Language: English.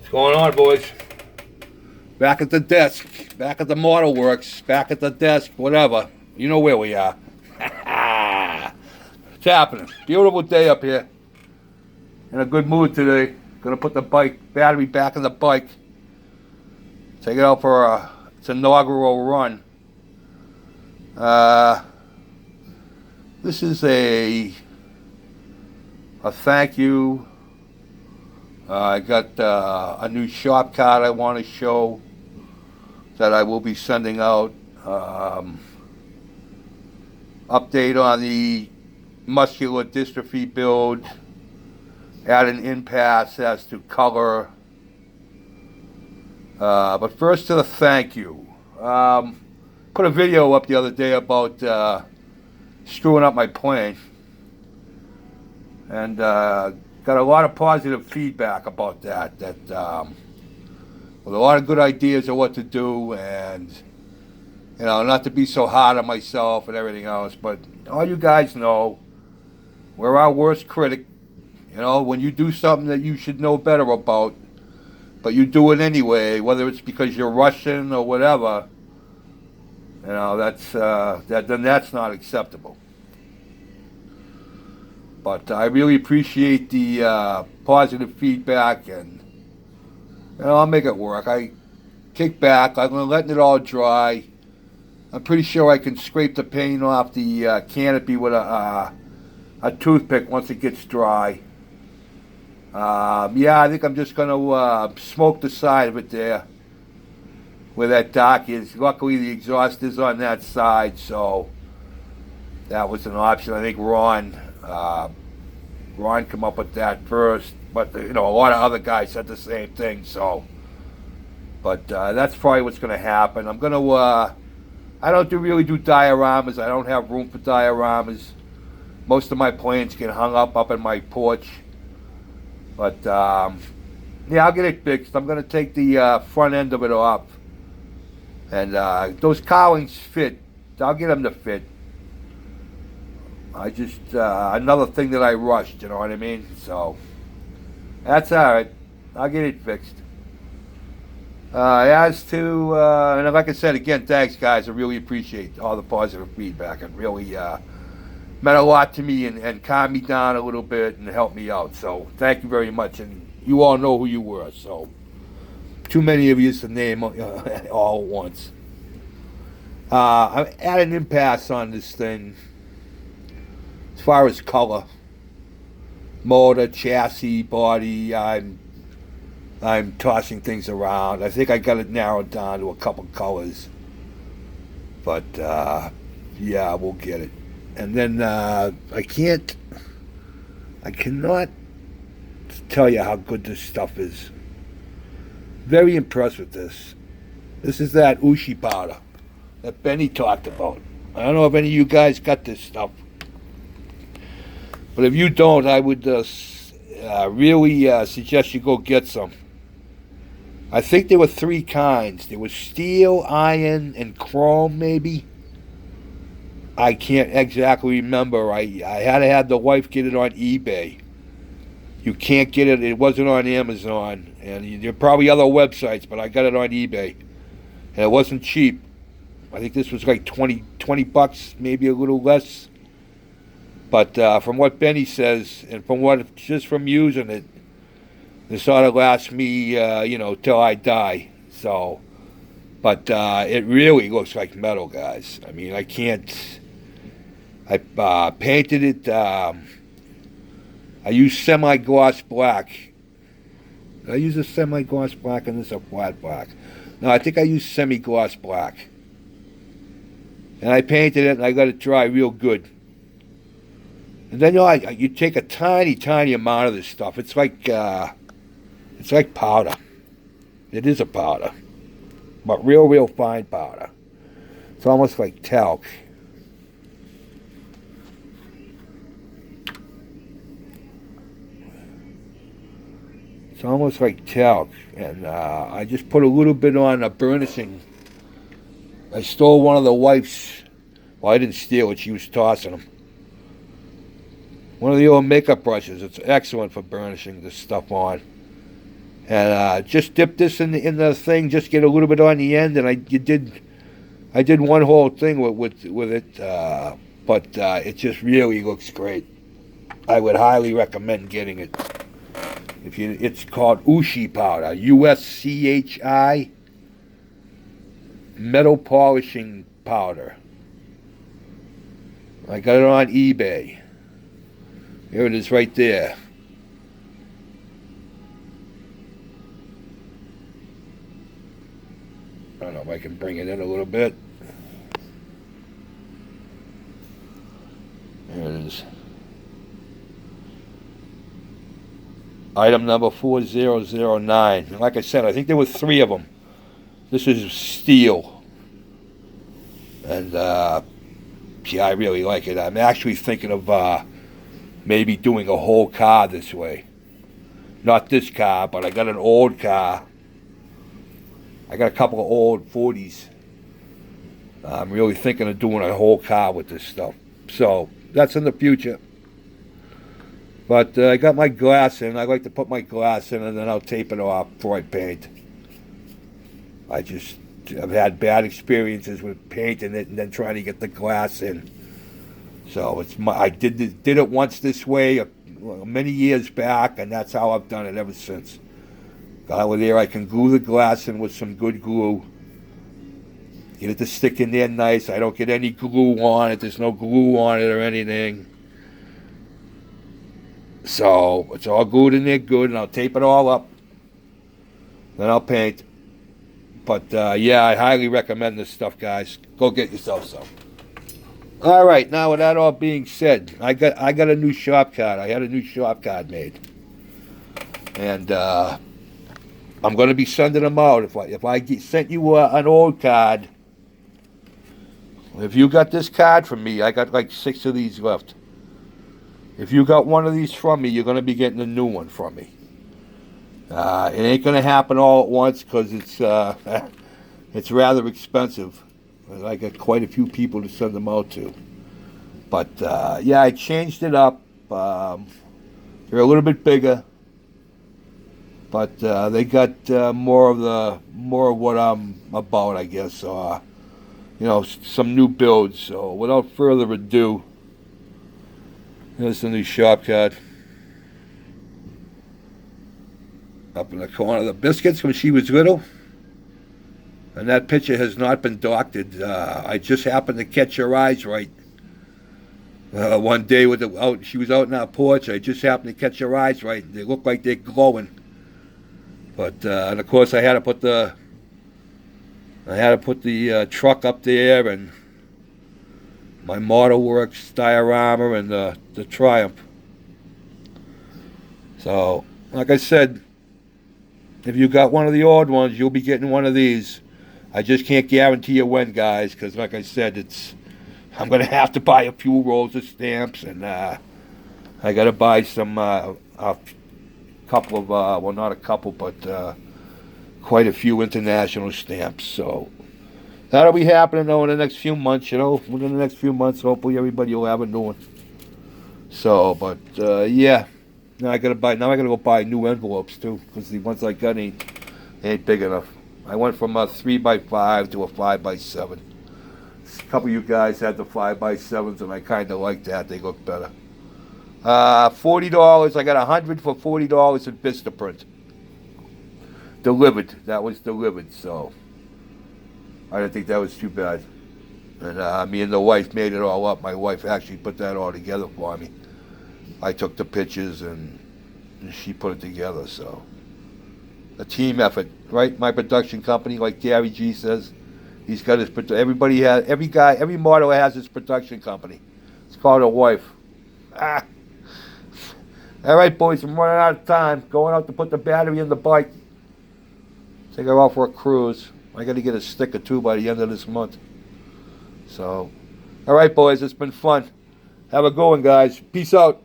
What's going on, boys? Back at the desk, back at the model works, back at the desk, whatever. You know where we are. It's happening. Beautiful day up here. In a good mood today. Gonna put the battery back in the bike. Take it out for its inaugural run. This is a thank you. I got a new shop card I want to show that I will be sending out. Update on the muscular dystrophy build. Add an impasse as to color. But first to the thank you. Put a video up the other day about screwing up my plane. And got a lot of positive feedback about that. With a lot of good ideas of what to do, and not to be so hard on myself and everything else. But all you guys know, we're our worst critic. When you do something that you should know better about, but you do it anyway, whether it's because you're Russian or whatever, that's not acceptable. But I really appreciate the positive feedback, and I'll make it work. I kick back. I'm letting it all dry. I'm pretty sure I can scrape the paint off the canopy with a toothpick once it gets dry. I think I'm just going to smoke the side of it there where that dock is. Luckily, the exhaust is on that side, so that was an option. I think Ron came up with that first, but a lot of other guys said the same thing. So, but that's probably what's going to happen. I'm going to. I don't really do dioramas. I don't have room for dioramas. Most of my planes get hung up in my porch. But I'll get it fixed. I'm going to take the front end of it off, and those cowlings fit. I'll get them to fit. I just, another thing that I rushed, you know what I mean? So, that's alright. I'll get it fixed. As to, and like I said, again, thanks guys. I really appreciate all the positive feedback. It really meant a lot to me and calmed me down a little bit and helped me out. So, thank you very much. And you all know who you were, so too many of you to name all at once. I add an impasse on this thing. As far as color, motor, chassis, body, I'm tossing things around. I think I got it narrowed down to a couple colors, but we'll get it. And then I cannot tell you how good this stuff is. Very impressed with this. This is that Ushi powder that Benny talked about. I don't know if any of you guys got this stuff. But if you don't, I would really suggest you go get some. I think there were 3 kinds. There was steel, iron, and chrome, maybe. I can't exactly remember. I had to have the wife get it on eBay. You can't get it. It wasn't on Amazon. And there are probably other websites, but I got it on eBay. And it wasn't cheap. I think this was like 20 bucks, maybe a little less. But from what Benny says, and from using it, this ought to last me, till I die. So, but it really looks like metal, guys. I mean, I painted it. I used semi-gloss black. Did I use a semi-gloss black and this a flat black? No, I think I used semi-gloss black. And I painted it, and I let it dry real good. And then you take a tiny, tiny amount of this stuff. It's like powder. It is a powder, but real, real fine powder. It's almost like talc. It's almost like talc, and I just put a little bit on a burnishing. I stole one of the wife's. Well, I didn't steal it. She was tossing them. One of the old makeup brushes. It's excellent for burnishing this stuff on. And just dip this in the thing, just get a little bit on the end, and I did one whole thing with it, but it just really looks great. I would highly recommend getting it. It's called Ushi powder, USCHI, metal polishing powder. I got it on eBay. Here it is right there. I don't know if I can bring it in a little bit. There it is. Item number 4009. Like I said, I think there were 3 of them. This is steel. And, yeah, I really like it. I'm actually thinking of maybe doing a whole car this way. Not this car, but I got an old car. I got a couple of old 40s. I'm really thinking of doing a whole car with this stuff. So, that's in the future. But I got my glass in. I like to put my glass in and then I'll tape it off before I paint. I've had bad experiences with painting it and then trying to get the glass in. So I did it once this way many years back, and that's how I've done it ever since. Got over there, I can glue the glass in with some good glue. Get it to stick in there nice. I don't get any glue on it. There's no glue on it or anything. So it's all glued in there good, and I'll tape it all up. Then I'll paint. But yeah, I highly recommend this stuff, guys. Go get yourself some. All right, now with that all being said, I got a new shop card. I had a new shop card made, and I'm going to be sending them out. If I sent you an old card, if you got this card from me, I got like 6 of these left. If you got one of these from me, you're going to be getting a new one from me. It ain't going to happen all at once because it's rather expensive. I got quite a few people to send them out to. But, yeah, I changed it up. They're a little bit bigger. But they got more of what I'm about, I guess. Some new builds. So without further ado, here's the new shop card. Up in the corner, the biscuits when she was little. And that picture has not been doctored. I just happened to catch her eyes right. One day she was out on our porch. I just happened to catch her eyes right. They look like they're glowing. But and of course I had to put the truck up there and my Model Works diorama and the Triumph. So like I said, if you got one of the old ones, you'll be getting one of these. I just can't guarantee you when, guys, because like I said, I'm going to have to buy a few rolls of stamps, and I got to buy some, a couple of, well, not a couple, but quite a few international stamps. So that'll be happening, though, in the next few months, Within the next few months, hopefully everybody will have a new one. So, but, yeah. Now I gotta go buy new envelopes too, because the ones I got ain't big enough. I went from a 3x5 to a 5x7. A couple of you guys had the 5x7s, and I kind of like that. They look better. $40. I got 100 for $40 in Vistaprint. Delivered. That was delivered. So I didn't think that was too bad. And me and the wife made it all up. My wife actually put that all together for me. I took the pictures and she put it together, so a team effort, right? My production company, like Gary G says, he's got his every model has his production company. It's called a wife. All right, boys, I'm running out of time. Going out to put the battery in the bike. Take her out for a cruise. I got to get a stick or 2 by the end of this month. So, all right, boys, it's been fun. Have a good one, guys. Peace out.